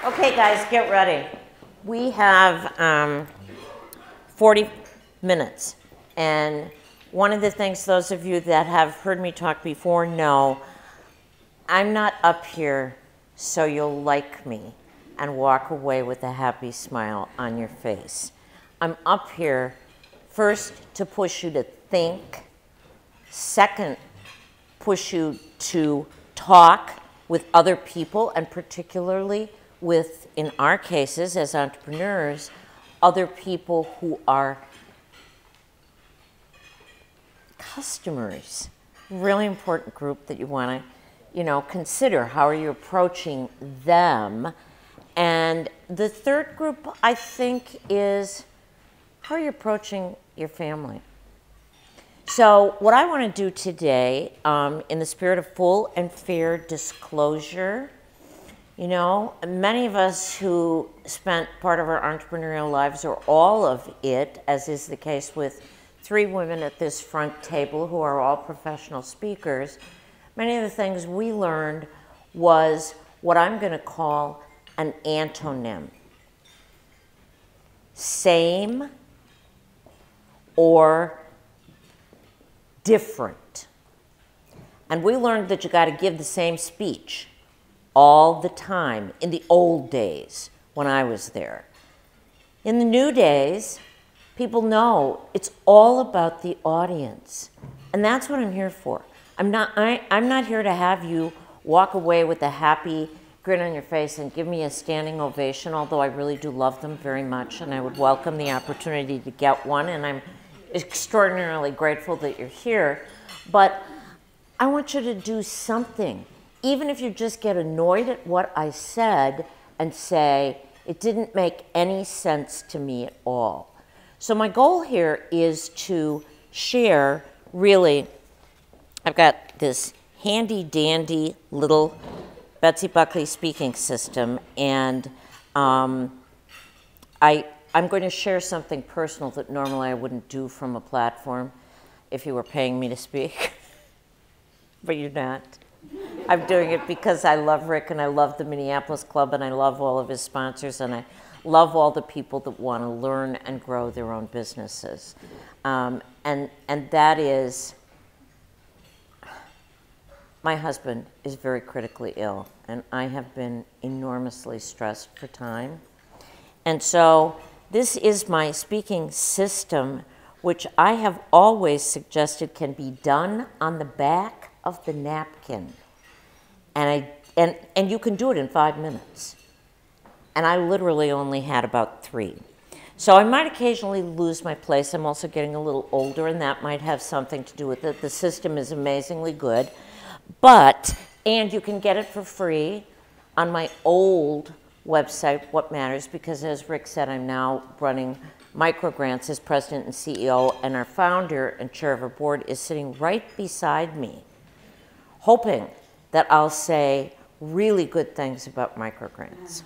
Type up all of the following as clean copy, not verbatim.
Okay, guys, get ready. We have 40 minutes. And one of the things those of you that have heard me talk before know, I'm not up here so you'll like me and walk away with a happy smile on your face. I'm up here first to push you to think, second, push you to talk with other people, and particularly with, in our cases as entrepreneurs, other people who are customers. Really important group that you want to, consider. How are you approaching them? And the third group, I think, is how are you approaching your family? So what I want to do today, in the spirit of full and fair disclosure, many of us who spent part of our entrepreneurial lives, or all of it, as is the case with 3 women at this front table who are all professional speakers, many of the things we learned was what I'm going to call an antonym. Same or different. And we learned that you got to give the same speech all the time in the old days when I was there. In the new days, people know it's all about the audience. And that's what I'm here for. I'm not here to have you walk away with a happy grin on your face and give me a standing ovation, although I really do love them very much and I would welcome the opportunity to get one, and I'm extraordinarily grateful that you're here. But I want you to do something. Even if you just get annoyed at what I said and say, it didn't make any sense to me at all. So my goal here is to share, really, I've got this handy dandy little Betsy Buckley speaking system, and I'm going to share something personal that normally I wouldn't do from a platform if you were paying me to speak, but you're not. I'm doing it because I love Rick and I love the Minneapolis Club and I love all of his sponsors and I love all the people that want to learn and grow their own businesses. And that is, my husband is very critically ill and I have been enormously stressed for time. And so this is my speaking system, which I have always suggested can be done on the back of the napkin. And you can do it in 5 minutes. And I literally only had about 3. So I might occasionally lose my place. I'm also getting a little older, and that might have something to do with it. The system is amazingly good. And you can get it for free on my old website, What Matters, because as Rick said, I'm now running microgrants as president and CEO, and our founder and chair of our board is sitting right beside me, hoping that I'll say really good things about microgrants.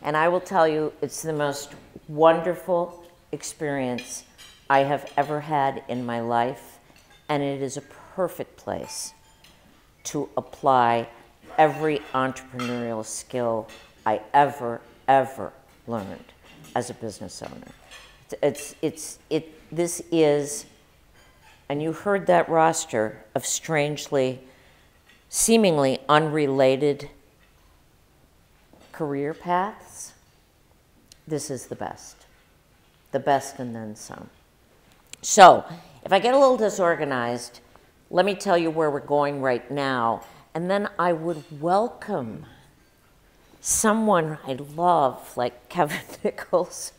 And I will tell you, it's the most wonderful experience I have ever had in my life, and it is a perfect place to apply every entrepreneurial skill I ever learned as a business owner. This is, and you heard that roster of strangely, seemingly unrelated career paths. This is the best and then some. So if I get a little disorganized, let me tell you where we're going right now, and then I would welcome someone I love, like Kevin Nichols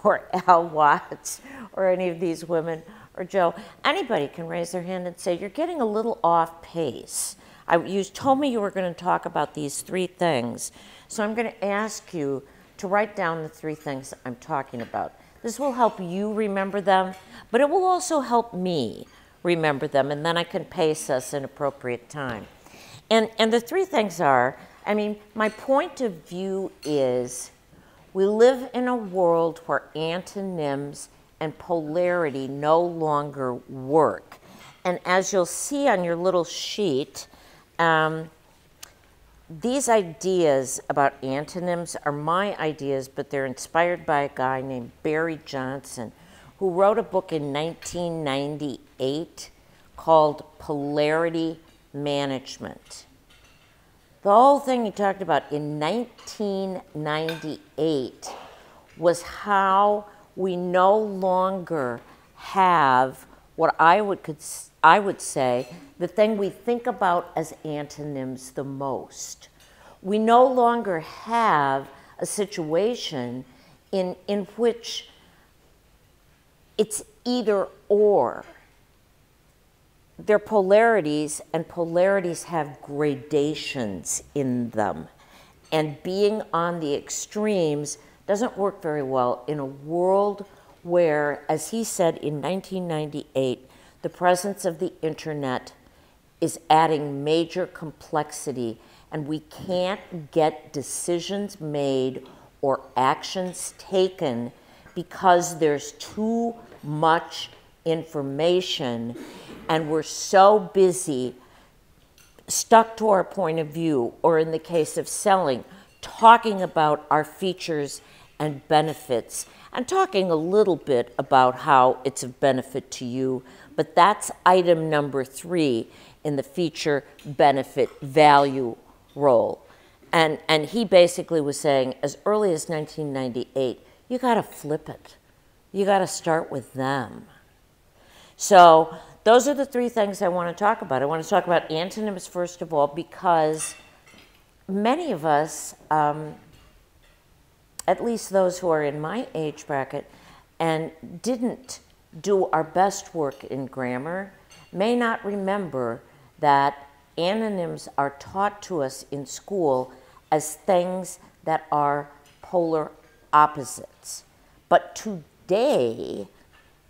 or Al Watts or any of these women, or Joe. Anybody can raise their hand and say, you're getting a little off pace. You told me you were going to talk about these 3 things, so I'm going to ask you to write down the 3 things I'm talking about. This will help you remember them, but it will also help me remember them, and then I can pace us in appropriate time. And the 3 things are, my point of view is we live in a world where antonyms and polarity no longer work. And as you'll see on your little sheet, these ideas about antonyms are my ideas, but they're inspired by a guy named Barry Johnson, who wrote a book in 1998 called Polarity Management. The whole thing he talked about in 1998 was how we no longer have what I would say the thing we think about as antonyms the most. We no longer have a situation in which it's either or. They're polarities, and polarities have gradations in them. And being on the extremes doesn't work very well in a world where, as he said in 1998, the presence of the internet is adding major complexity, and we can't get decisions made or actions taken because there's too much information, and we're so busy, stuck to our point of view, or in the case of selling, talking about our features and benefits, and talking a little bit about how it's of benefit to you, but that's item number 3 in the feature, benefit, value role. And he basically was saying, as early as 1998, you gotta flip it. You gotta start with them. So those are the 3 things I want to talk about. I want to talk about antonyms first of all, because many of us, at least those who are in my age bracket and didn't do our best work in grammar, may not remember that antonyms are taught to us in school as things that are polar opposites. But today,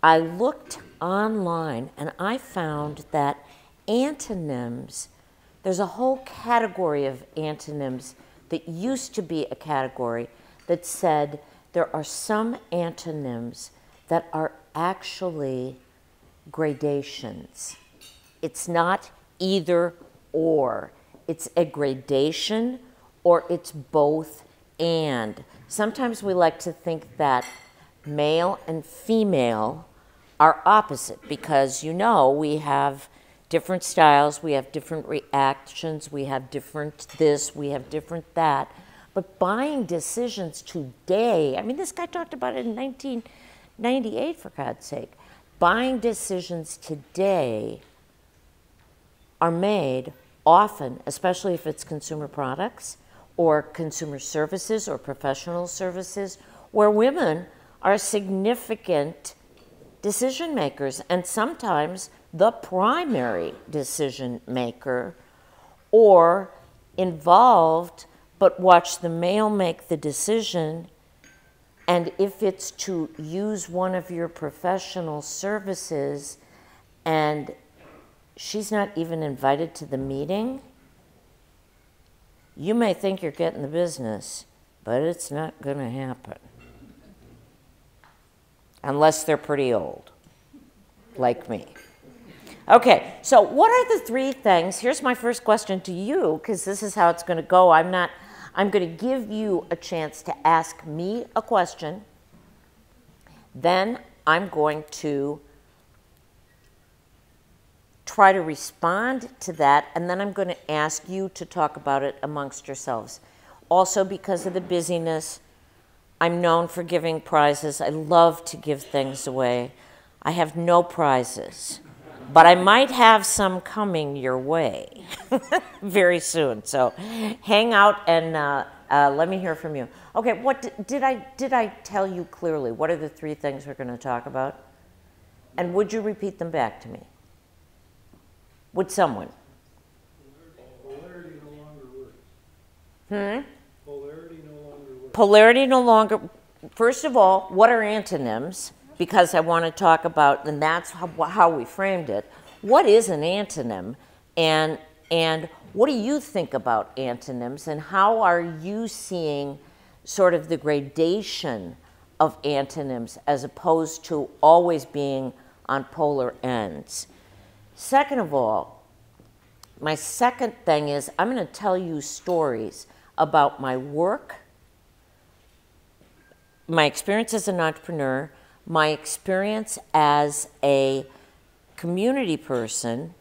I looked online and I found that antonyms, there's a whole category of antonyms that used to be a category that said there are some antonyms that are actually gradations. It's not either or. It's a gradation or it's both and. Sometimes we like to think that male and female are opposite because, you know, we have different styles, we have different reactions, we have different this, we have different that. But buying decisions today, I mean, this guy talked about it in 1998, for God's sake. Buying decisions today are made often, especially if it's consumer products or consumer services or professional services, where women are significant decision makers and sometimes the primary decision maker, or involved, but watch the male make the decision, and if it's to use one of your professional services and she's not even invited to the meeting, you may think you're getting the business, but it's not going to happen. Unless they're pretty old, like me. Okay, so what are the 3 things? Here's my first question to you, because this is how it's going to go. I'm going to give you a chance to ask me a question. Then I'm going to try to respond to that, and then I'm going to ask you to talk about it amongst yourselves. Also, because of the busyness, I'm known for giving prizes. I love to give things away. I have no prizes, but I might have some coming your way very soon. So hang out and let me hear from you. Okay, what did I tell you clearly? What are the 3 things we're going to talk about? And would you repeat them back to me? Would someone? Polarity no longer works. Polarity no longer works. Polarity no longer. First of all, what are antonyms? Because I want to talk about, and that's how we framed it. What is an antonym, and what do you think about antonyms, and how are you seeing sort of the gradation of antonyms as opposed to always being on polar ends? Second of all, My second thing is I'm going to tell you stories about my work, my experience as an entrepreneur, my experience as a community person,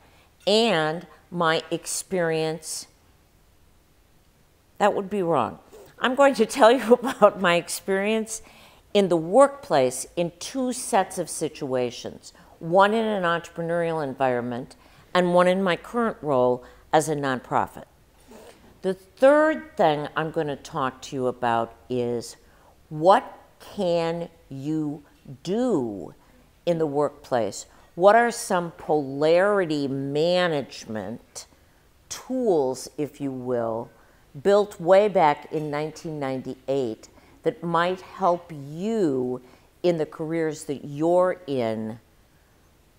and my experience, that would be wrong. I'm going to tell you about my experience in the workplace in two sets of situations, one in an entrepreneurial environment and one in my current role as a nonprofit. The third thing I'm going to talk to you about is what can you do in the workplace? What are some polarity management tools, if you will, built way back in 1998 that might help you in the careers that you're in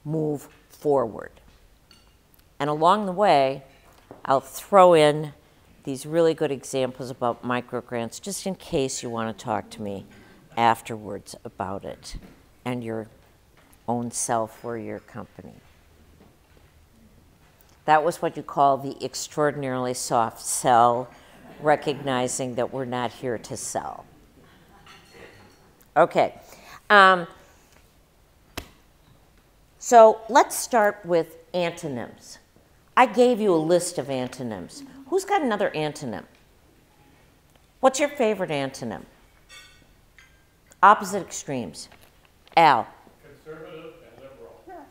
move forward? And along the way, I'll throw in these really good examples about microgrants just in case you want to talk to me afterwards about it and your own self or your company. That was what you call the extraordinarily soft sell, recognizing that we're not here to sell. Okay. So let's start with antonyms. I gave you a list of antonyms. Who's got another antonym? What's your favorite antonym? Opposite extremes. Al. Conservative and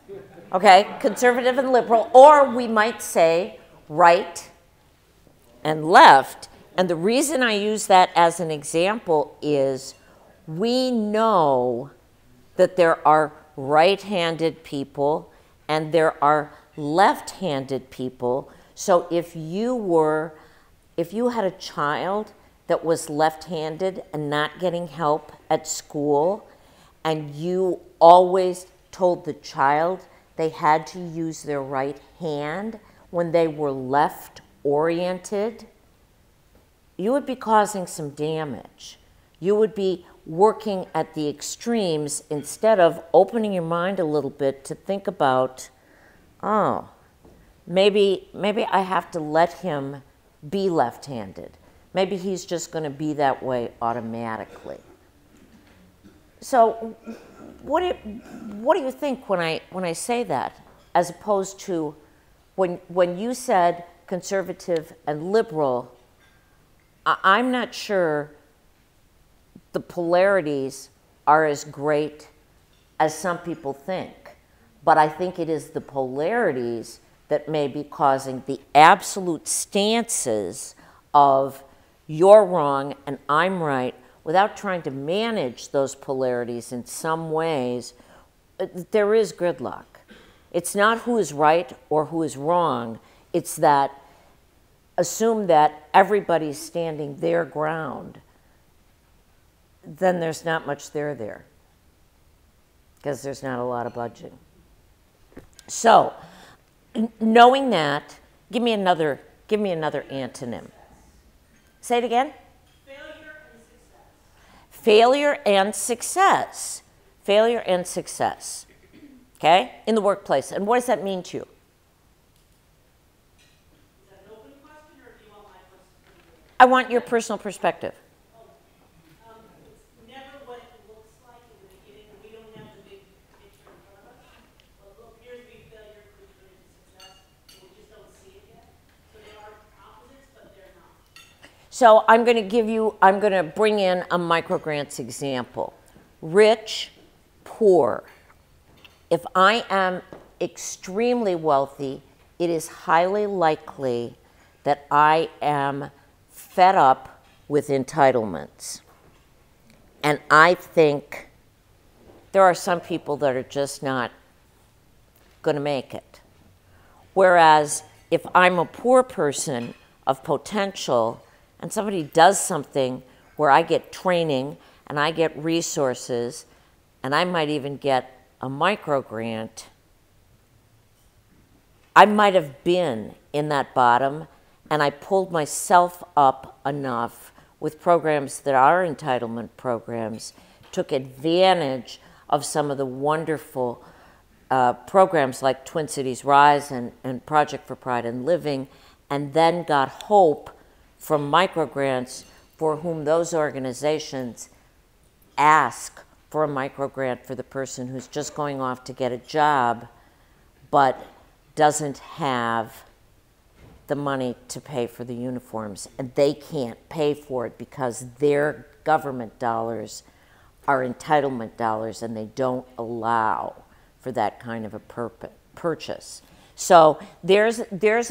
liberal. Okay, conservative and liberal, or we might say right and left. And the reason I use that as an example is we know that there are right-handed people and there are left-handed people. So if you had a child that was left-handed and not getting help at school, and you always told the child they had to use their right hand when they were left-oriented, you would be causing some damage. You would be working at the extremes instead of opening your mind a little bit to think about, oh, maybe I have to let him be left-handed. Maybe he's just going to be that way automatically. So what do you think when I say that, as opposed to when you said conservative and liberal? I'm not sure the polarities are as great as some people think, but I think it is the polarities that may be causing the absolute stances of you're wrong and I'm right, without trying to manage those polarities in some ways. There is gridlock. It's not who is right or who is wrong. It's that assume that everybody's standing their ground, then there's not much there because there's not a lot of budging. So, knowing that, give me another antonym. Say it again. Failure and success. Failure and success. Okay? In the workplace. And what does that mean to you? Is that an open question, or do you want my question? I want your personal perspective. It's never what it looks like in the beginning. We don't have the big picture in front of us. What appears to be failure could turn into success, and we just don't see it yet. So they are opposites, but they're not. So I'm going to bring in a microgrants example. Rich, poor. If I am extremely wealthy, it is highly likely that I am fed up with entitlements. And I think there are some people that are just not going to make it. Whereas if I'm a poor person of potential and somebody does something where I get training and I get resources and I might even get a microgrant, I might have been in that bottom and I pulled myself up enough with programs that are entitlement programs, took advantage of some of the wonderful programs like Twin Cities Rise and Project for Pride in Living, and then got HOPE from microgrants, for whom those organizations ask for a microgrant for the person who's just going off to get a job but doesn't have the money to pay for the uniforms, and they can't pay for it because their government dollars are entitlement dollars and they don't allow for that kind of a purchase. So there's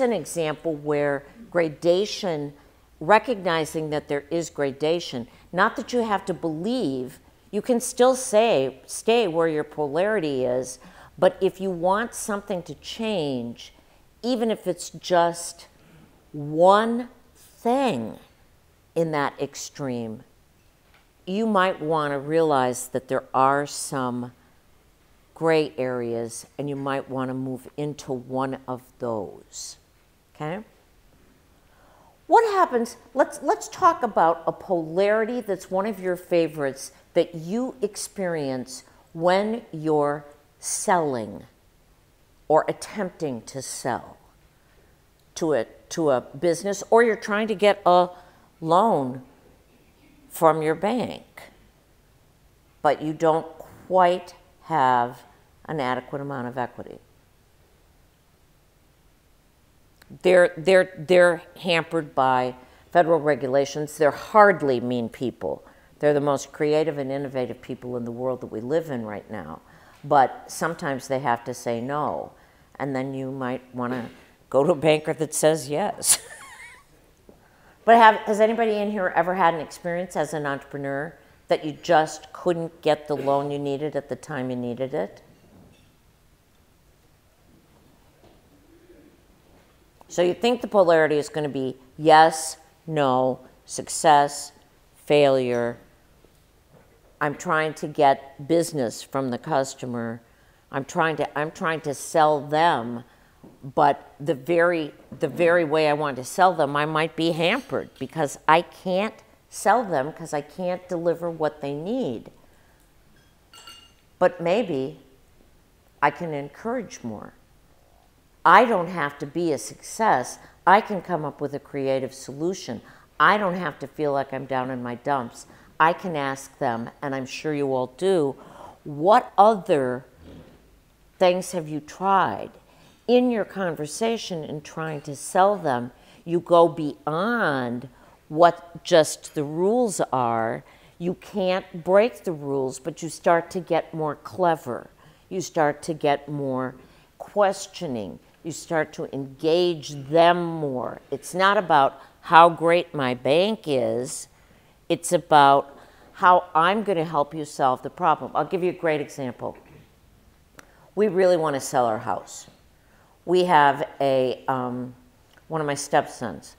an example where gradation, recognizing that there is gradation, not that you have to believe, you can still stay where your polarity is, but if you want something to change, even if it's just one thing in that extreme, you might want to realize that there are some gray areas and you might want to move into one of those, okay? What happens, let's talk about a polarity that's one of your favorites that you experience when you're selling or attempting to sell to a business, or you're trying to get a loan from your bank, but you don't quite have an adequate amount of equity. They're hampered by federal regulations. They're hardly mean people. They're the most creative and innovative people in the world that we live in right now. But sometimes they have to say no, and then you might want to go to a banker that says yes. But has anybody in here ever had an experience as an entrepreneur that you just couldn't get the loan you needed at the time you needed it? So you think the polarity is going to be yes, no, success, failure. I'm trying to get business from the customer. I'm trying to sell them, but the very way I want to sell them, I might be hampered because I can't sell them because I can't deliver what they need. But maybe I can encourage more. I don't have to be a success. I can come up with a creative solution. I don't have to feel like I'm down in my dumps. I can ask them, and I'm sure you all do, what other things have you tried? In your conversation in trying to sell them, you go beyond what just the rules are. You can't break the rules, but you start to get more clever. You start to get more questioning. You start to engage them more. It's not about how great my bank is. It's about how I'm going to help you solve the problem. I'll give you a great example. We really want to sell our house. We have one of my stepsons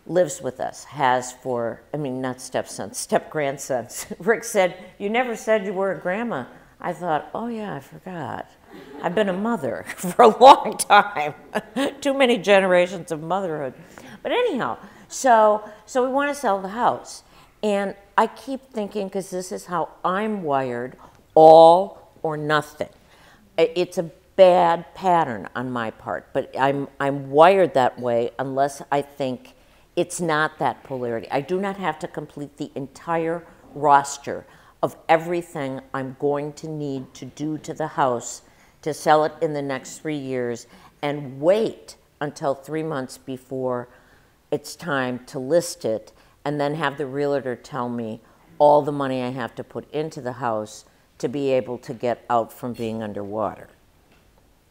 lives with us, has for, not stepsons, step-grandsons. Rick said, "You never said you were a grandma." I thought, oh yeah, I forgot. I've been a mother for a long time. Too many generations of motherhood. But anyhow, so we want to sell the house. And I keep thinking, because this is how I'm wired, all or nothing. It's a bad pattern on my part, but I'm wired that way unless I think it's not that polarity. I do not have to complete the entire roster of everything I'm going to need to do to the house to sell it in the next 3 years and wait until 3 months before it's time to list it and then have the realtor tell me all the money I have to put into the house to be able to get out from being underwater.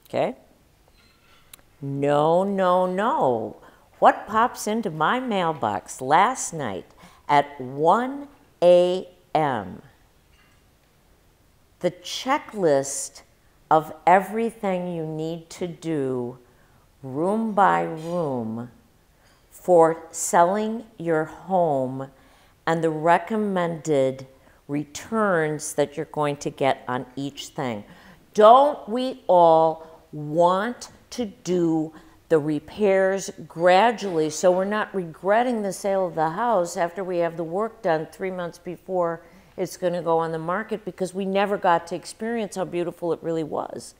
Okay? No, no, no. What pops into my mailbox last night at 1 a.m.? The checklist of everything you need to do, room by room, for selling your home and the recommended returns that you're going to get on each thing. Don't we all want to do the repairs gradually so we're not regretting the sale of the house after we have the work done 3 months before it's going to go on the market because we never got to experience how beautiful it really was?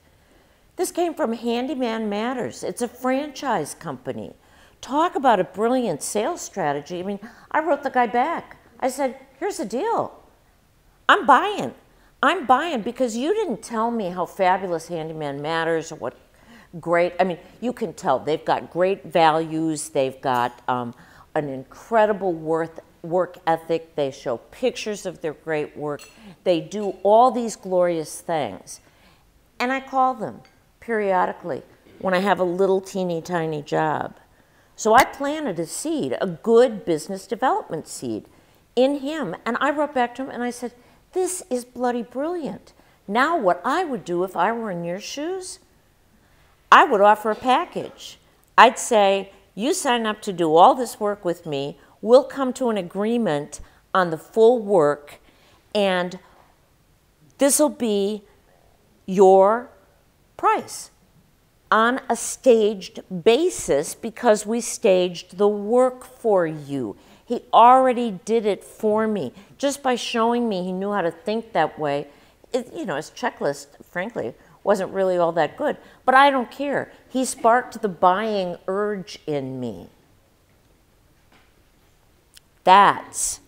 This came from Handyman Matters. It's a franchise company. Talk about a brilliant sales strategy. I mean, I wrote the guy back. I said, here's the deal. I'm buying. I'm buying because you didn't tell me how fabulous Handyman Matters or what great, I mean, you can tell they've got great values. They've got an incredible work ethic. They show pictures of their great work. They do all these glorious things. And I call them periodically when I have a little teeny tiny job. So I planted a seed, a good business development seed in him. And I wrote back to him and I said, this is bloody brilliant. Now what I would do if I were in your shoes, I would offer a package. I'd say, you sign up to do all this work with me. We'll come to an agreement on the full work, and this will be your price on a staged basis because we staged the work for you. He already did it for me. Just by showing me he knew how to think that way, you know, his checklist, frankly, wasn't really all that good. But I don't care. He sparked the buying urge in me. That's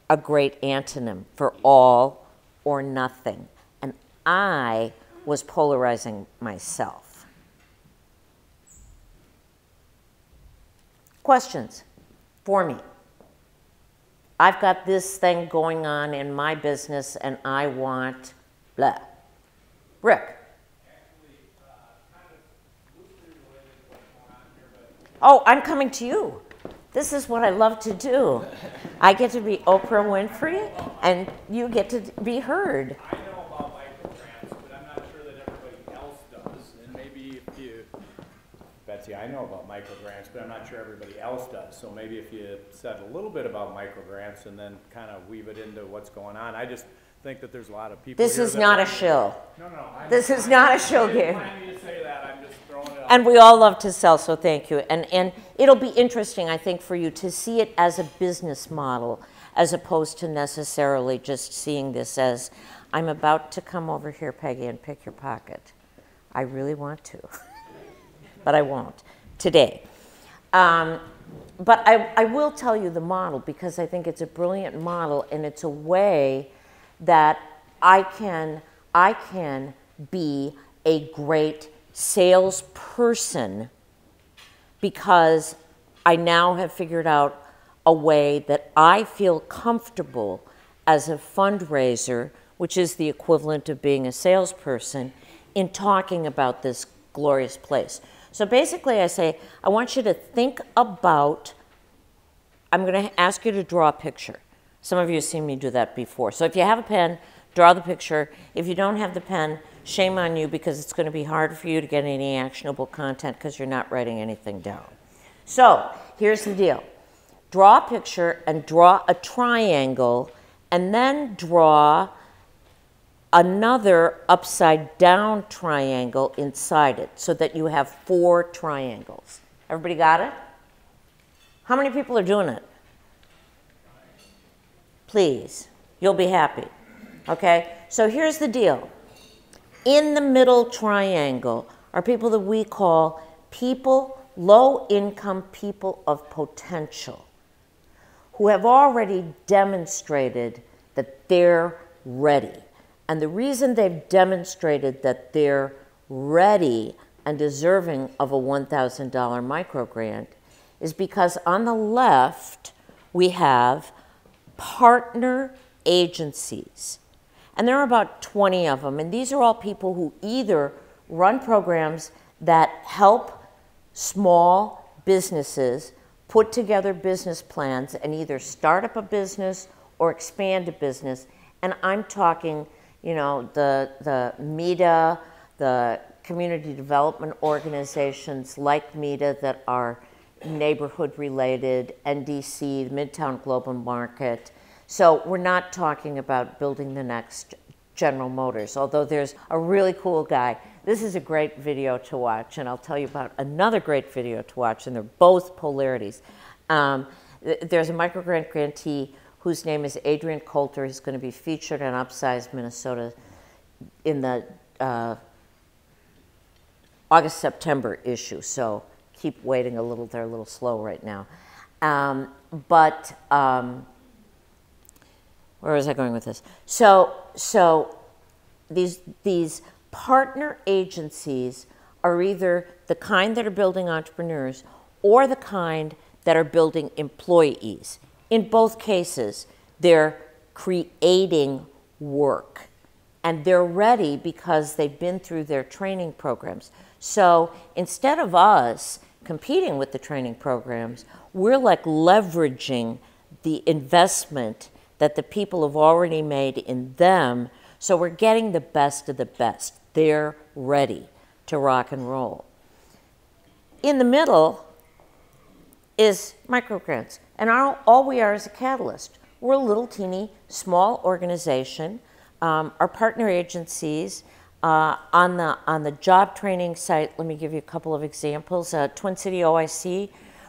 a great antonym for all or nothing. And I was polarizing myself. Questions for me? I've got this thing going on in my business and I want blah. Rick. Actually, kind of loosely related to what's going on here, but Oh, I'm coming to you. This is what I love to do. I get to be Oprah Winfrey and you get to be heard. I know about microgrants, but I'm not sure that everybody else does. And maybe if you, Betsy, I know about microgrants, but I'm not sure everybody else does. So maybe if you said a little bit about microgrants and then kind of weave it into what's going on. I just think that there's a lot of people This here is that not a want- shill. No, no. This is not a shill I game. didn't plan you to say that. I'm just throwing it out. And we all love to sell, so thank you. And it'll be interesting, I think, for you to see it as a business model as opposed to necessarily just seeing this as, I'm about to come over here, Peggy, and pick your pocket. I really want to, but I won't today. But I will tell you the model because I think it's a brilliant model and it's a way that I can be a great salesperson because I now have figured out a way that I feel comfortable as a fundraiser, which is the equivalent of being a salesperson, in talking about this glorious place. So basically I say, I want you to think about, I'm going to ask you to draw a picture. Some of you have seen me do that before. So if you have a pen, draw the picture. If you don't have the pen, shame on you because it's going to be hard for you to get any actionable content because you're not writing anything down. So here's the deal. Draw a picture and draw a triangle and then draw another upside down triangle inside it so that you have 4 triangles. Everybody got it? How many people are doing it? Please, you'll be happy. Okay, so here's the deal. In the middle triangle are people that we call people, low-income people of potential, who have already demonstrated that they're ready. And the reason they've demonstrated that they're ready and deserving of a $1,000 micro grant is because on the left we have partner agencies. And there are about 20 of them. And these are all people who either run programs that help small businesses put together business plans and either start up a business or expand a business. And I'm talking, you know, the MEDA, the community development organizations like MEDA that are neighborhood related, NDC, the Midtown Global Market. So we're not talking about building the next General Motors, although there's a really cool guy. This is a great video to watch, and I'll tell you about another great video to watch, and they're both polarities. There's a microgrant grantee whose name is Adrian Coulter. He's going to be featured on Upsize Minnesota in the August, September issue, so keep waiting a little. They're a little slow right now. Where was I going with this? So these partner agencies are either the kind that are building entrepreneurs or the kind that are building employees. In both cases, they're creating work. And they're ready because they've been through their training programs. So instead of us competing with the training programs, we're like leveraging the investment that the people have already made in them. So we're getting the best of the best. They're ready to rock and roll. In the middle is microgrants. And all we are is a catalyst. We're a little teeny small organization. Our partner agencies on the job training site, let me give you a couple of examples. Twin City OIC,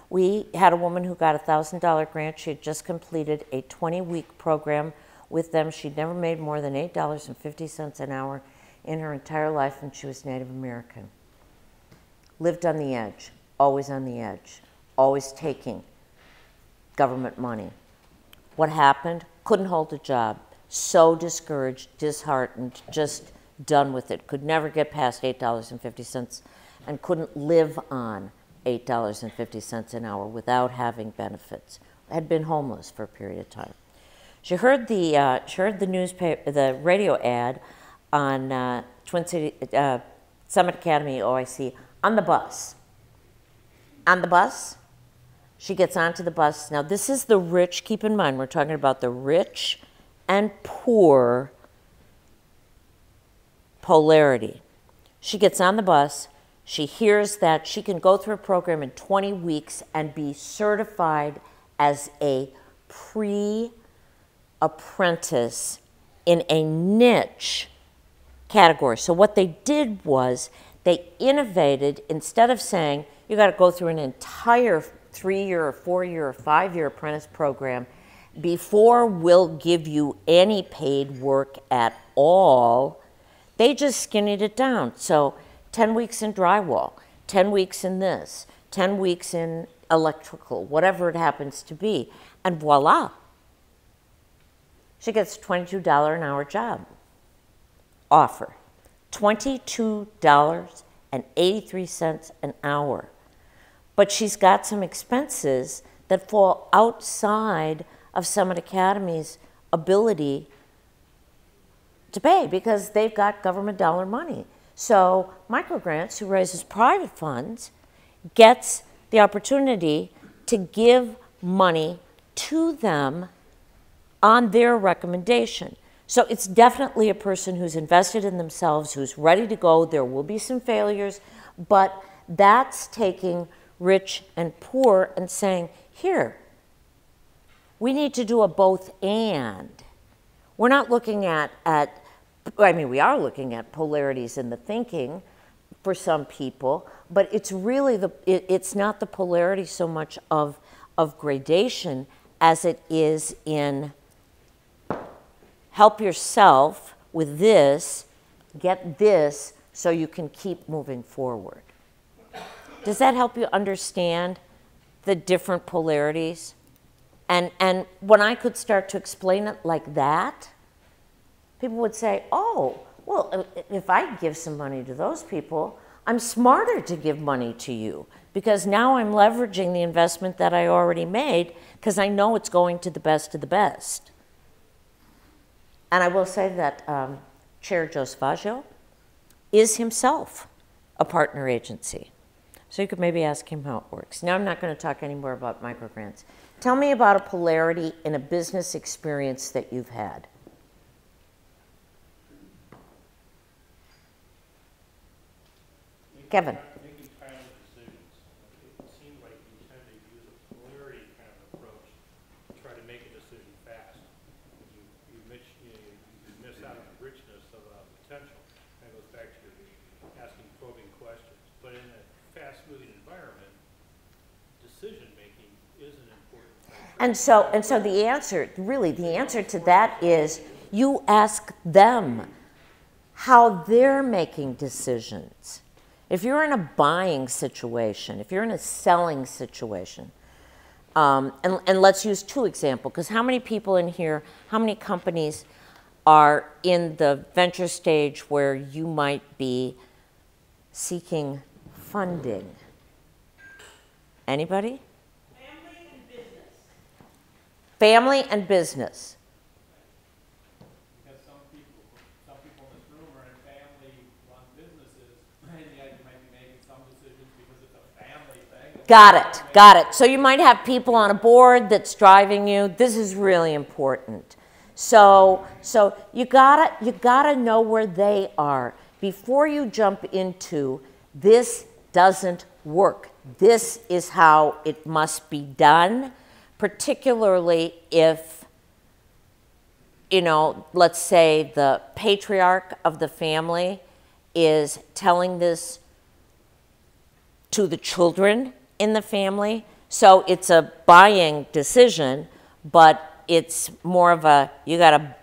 we had a woman who got a $1,000 grant. She had just completed a 20-week program with them. She'd never made more than $8.50 an hour in her entire life, and she was Native American. Lived on the edge, always on the edge, always taking government money. What happened? Couldn't hold a job. So discouraged, disheartened, just done with it. Could never get past $8.50 and couldn't live on $8.50 an hour without having benefits. Had been homeless for a period of time. She heard the newspaper, the radio ad on Twin City Summit Academy OIC on the bus. On the bus, she gets onto the bus. Now this is the rich. Keep in mind, we're talking about the rich and poor polarity. She gets on the bus, she hears that she can go through a program in 20 weeks and be certified as a pre-apprentice in a niche category. So what they did was they innovated. Instead of saying you got to go through an entire 3-year or 4-year or 5-year apprentice program before we'll give you any paid work at all, they just skinnied it down. So 10 weeks in drywall, 10 weeks in this, 10 weeks in electrical, whatever it happens to be, and voila. She gets a $22 an hour job offer. $22.83 an hour. But she's got some expenses that fall outside of Summit Academy's ability to pay because they've got government dollar money. So Microgrants, who raises private funds, gets the opportunity to give money to them on their recommendation. So it's definitely a person who's invested in themselves, who's ready to go. There will be some failures, but that's taking rich and poor and saying, here, we need to do a both and. We're not looking at we are looking at polarities in the thinking for some people, but it's really it's not the polarity so much of gradation as it is in help yourself with this, get this, so you can keep moving forward. Does that help you understand the different polarities? And when I could start to explain it like that, people would say, oh, well, if I give some money to those people, I'm smarter to give money to you because now I'm leveraging the investment that I already made because I know it's going to the best of the best. And I will say that Chair Joe Savaggio is himself a partner agency. So you could maybe ask him how it works. Now I'm not going to talk anymore about microgrants. Tell me about a polarity in a business experience that you've had. Kevin. Making timely decisions. It seems like you tend to use a polarity kind of approach to try to make a decision fast. You miss out on the richness of potential. That goes back to your asking probing questions. But in a fast-moving environment, decision-making is an important factor. And so the answer, really, the answer to that is you ask them how they're making decisions. If you're in a buying situation, if you're in a selling situation, and let's use 2 examples, because how many people in here, how many companies are in the venture stage where you might be seeking funding? Anybody? Family and business. Family and business. Because some people in this room are in family-run businesses, and yet you might be making some decisions because it's a family thing. Got it. So you might have people on a board that's driving you. This is really important. So you gotta know where they are before you jump into this doesn't work. This is how it must be done, particularly if, let's say the patriarch of the family is telling this to the children in the family. So it's a buying decision, but it's more of a, you got to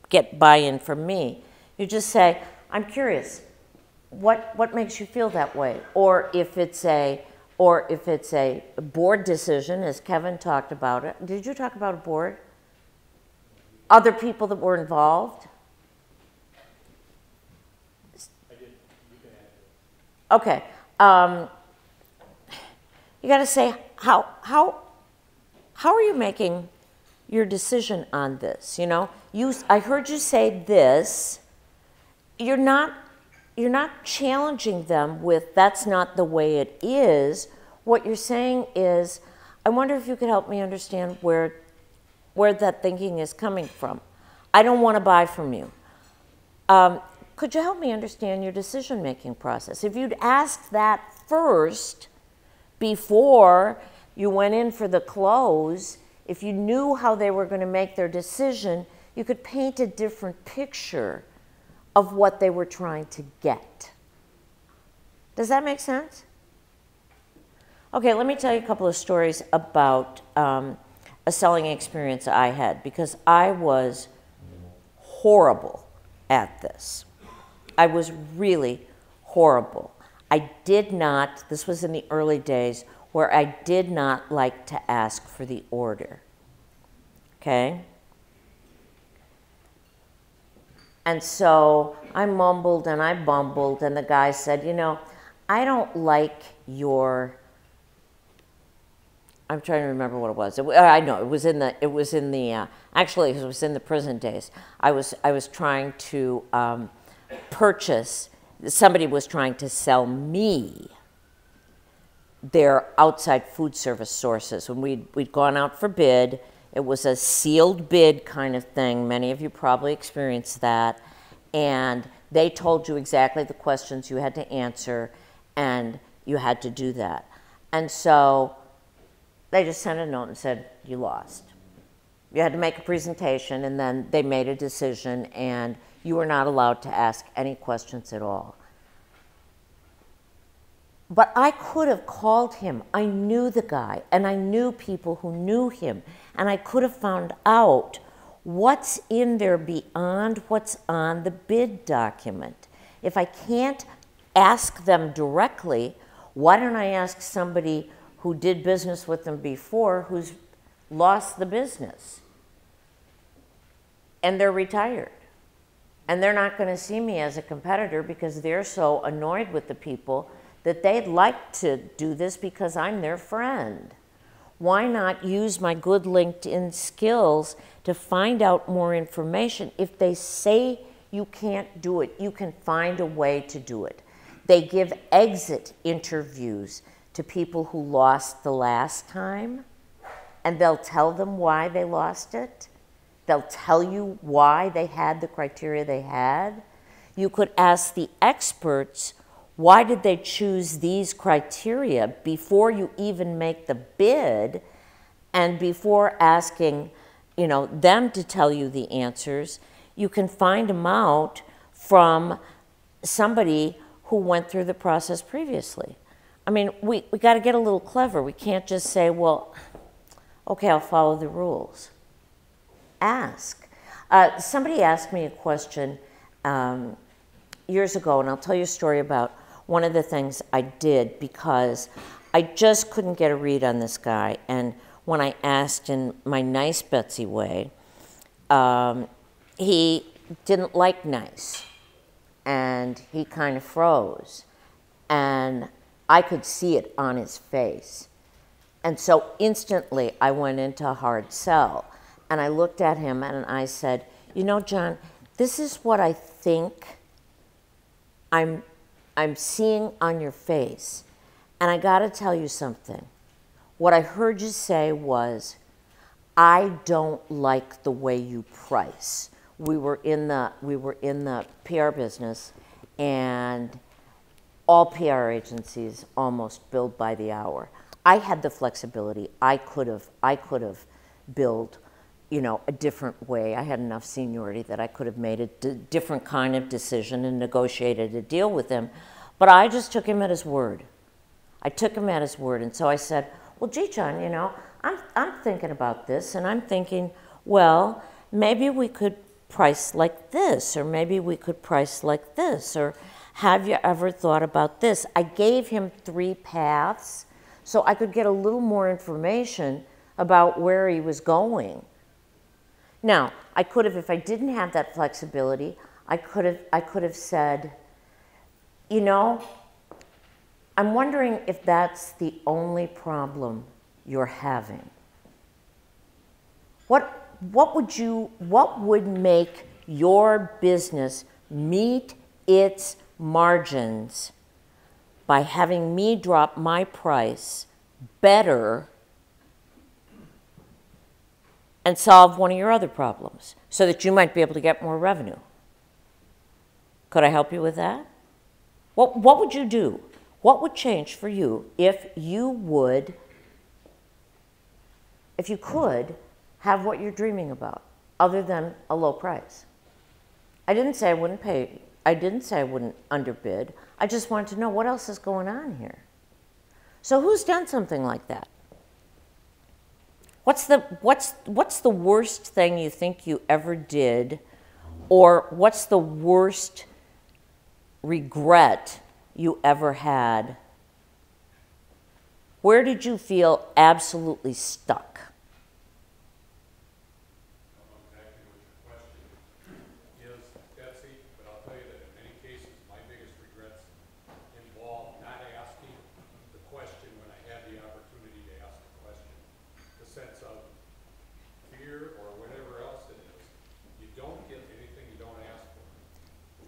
get buy-in from me. You just say, I'm curious, what makes you feel that way? Or if it's a board decision, as Kevin talked about it. Did you talk about a board? Other people that were involved? I did. You can add it. Okay. You got to say, how are you making your decision on this? I heard you say this. You're not challenging them with that's not the way it is. What you're saying is, I wonder if you could help me understand where that thinking is coming from. I don't want to buy from you. Could you help me understand your decision-making process? If you'd asked that first before you went in for the close, if you knew how they were going to make their decision, you could paint a different picture of what they were trying to get. Does that make sense? Okay, let me tell you a couple of stories about a selling experience I had, because I was horrible at this. I was really horrible. I did not, this was in the early days, where I did not like to ask for the order. Okay? And so I mumbled and I bumbled, and the guy said, I don't like your, I'm trying to remember what it was. I know, it was in the prison days. I was trying to purchase, somebody was trying to sell me their outside food service sources. When we'd gone out for bid, it was a sealed bid kind of thing. Many of you probably experienced that. And they told you exactly the questions you had to answer, and you had to do that. And so they just sent a note and said, you lost. You had to make a presentation, and then they made a decision, and you were not allowed to ask any questions at all. But I could have called him. I knew the guy, and I knew people who knew him, and I could have found out what's in there beyond what's on the bid document. If I can't ask them directly, why don't I ask somebody who did business with them before, who's lost the business? And they're retired. And they're not going to see me as a competitor because they're so annoyed with the people that they'd like to do this because I'm their friend. Why not use my good LinkedIn skills to find out more information? If they say you can't do it, you can find a way to do it. They give exit interviews to people who lost the last time, and they'll tell them why they lost it. They'll tell you why they had the criteria they had. You could ask the experts, why did they choose these criteria before you even make the bid, and before asking, them to tell you the answers, you can find them out from somebody who went through the process previously. I mean, we got to get a little clever. We can't just say, well, okay, I'll follow the rules. Ask. Somebody asked me a question years ago, and I'll tell you a story about one of the things I did, because I just couldn't get a read on this guy, and when I asked in my nice Betsy way, he didn't like nice, and he kind of froze, and I could see it on his face. And so instantly I went into a hard sell, and I looked at him and I said, you know, John, this is what I think I'm seeing on your face, and I got to tell you something. What I heard you say was, I don't like the way you price. We were in the PR business, and all PR agencies almost billed by the hour. I had the flexibility. I could have billed, you know, a different way. I had enough seniority that I could have made a different kind of decision and negotiated a deal with him. But I just took him at his word. I took him at his word, and so I said, well, gee, John, you know, I'm thinking about this, and I'm thinking, well, maybe we could price like this, or maybe we could price like this, or have you ever thought about this? I gave him 3 paths so I could get a little more information about where he was going. Now, I could have, if I didn't have that flexibility, I could have said, you know, I'm wondering if that's the only problem you're having. What would make your business meet its margins by having me drop my price better and solve one of your other problems so that you might be able to get more revenue? Could I help you with that? What would you do? What would change for you if you could have what you're dreaming about, other than a low price? I didn't say I wouldn't pay. I didn't say I wouldn't underbid. I just wanted to know what else is going on here. So who's done something like that? What's the worst thing you think you ever did, or what's the worst regret you ever had? Where did you feel absolutely stuck?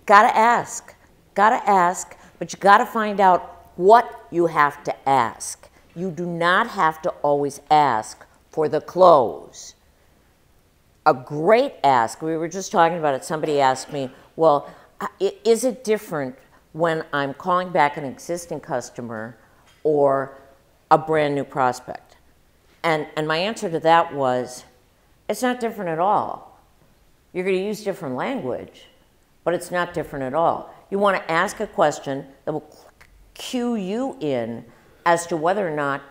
Gotta ask, but you gotta find out what you have to ask. You do not have to always ask for the close. A great ask, we were just talking about it, somebody asked me, well, is it different when I'm calling back an existing customer or a brand new prospect? And my answer to that was, it's not different at all. You're gonna use different language, but it's not different at all. You want to ask a question that will cue you in as to whether or not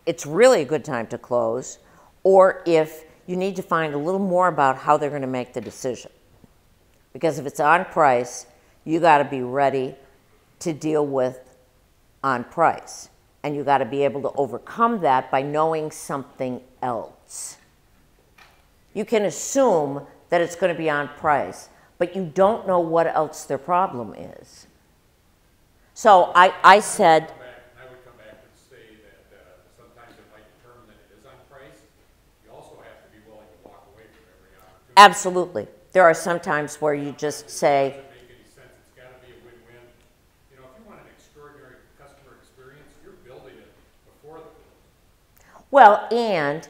it's really a good time to close, or if you need to find a little more about how they're going to make the decision. Because if it's on price, you got to be ready to deal with on price. And you got to be able to overcome that by knowing something else. You can assume that it's going to be on price, but you don't know what else their problem is. So I said, I would come back and say that sometimes it might determine that it is on price. You also have to be willing to walk away from every opportunity. absolutely. There are some times where you just say, It doesn't make any sense. It's got to be a win-win. You know, if you want an extraordinary customer experience, you're building it before the build. well, and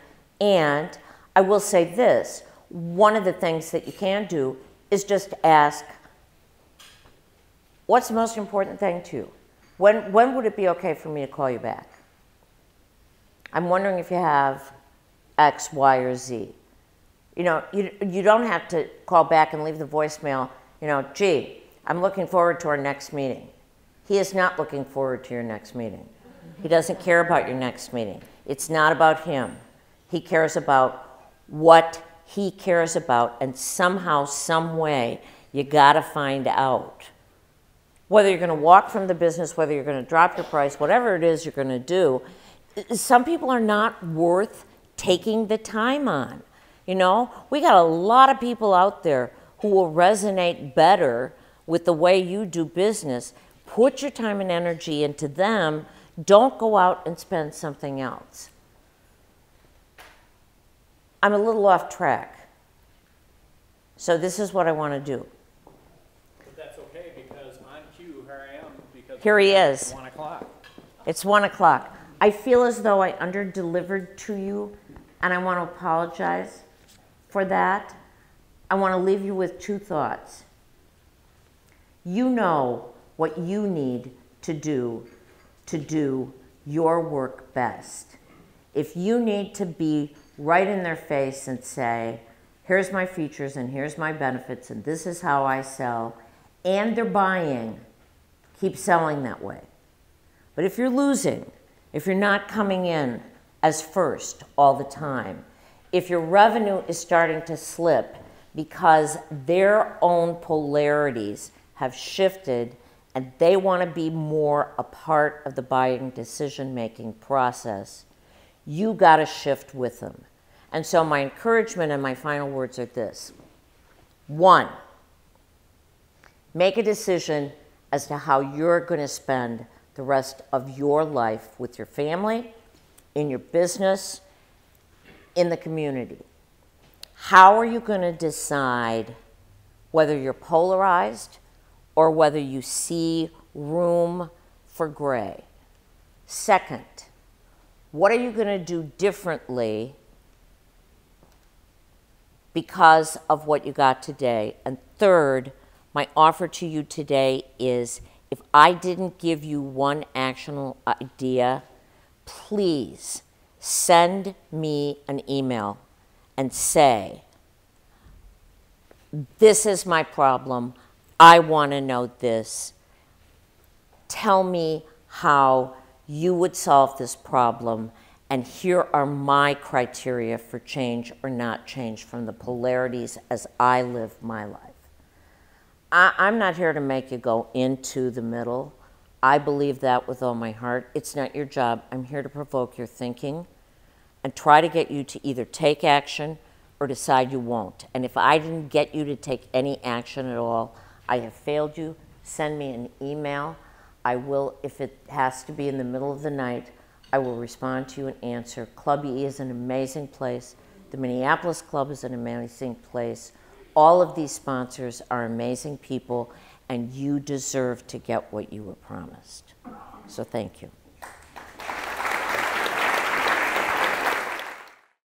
I will say this, one of the things that you can do is just ask, what's the most important thing to you? When would it be okay for me to call you back? I'm wondering if you have X, Y, or Z. You know, you don't have to call back and leave the voicemail, you know, gee, I'm looking forward to our next meeting. He is not looking forward to your next meeting. He doesn't care about your next meeting. It's not about him. He cares about what he cares about, and somehow, some way, you gotta find out whether you're going to walk from the business, whether you're going to drop your price, whatever it is you're going to do, some people are not worth taking the time on. You know, we got a lot of people out there who will resonate better with the way you do business. Put your time and energy into them. Don't go out and spend something else. I'm a little off track. So this is what I want to do. But that's okay, because on cue, here I am, because Here he is. 1 o'clock. It's 1 o'clock. I feel as though I under-delivered to you, and I want to apologize for that. I want to leave you with 2 thoughts. You know what you need to do your work best. If you need to be right in their face and say, here's my features and here's my benefits and this is how I sell, and they're buying, keep selling that way. But if you're losing, if you're not coming in as first all the time, if your revenue is starting to slip because their own polarities have shifted and they want to be more a part of the buying decision-making process, you got to shift with them. And so my encouragement and my final words are this. 1, make a decision as to how you're going to spend the rest of your life with your family, in your business, in the community. How are you going to decide whether you're polarized or whether you see room for gray? Second, what are you going to do differently because of what you got today? And third, my offer to you today is, if I didn't give you one actionable idea, please send me an email and say, this is my problem. I want to know this. Tell me how you would solve this problem, and here are my criteria for change or not change from the polarities as I live my life. I'm not here to make you go into the middle. I believe that with all my heart. It's not your job. I'm here to provoke your thinking and try to get you to either take action or decide you won't. And if I didn't get you to take any action at all, I have failed you. Send me an email. I will, if it has to be in the middle of the night, I will respond to you and answer. Club E is an amazing place. The Minneapolis Club is an amazing place. All of these sponsors are amazing people, and you deserve to get what you were promised. So thank you.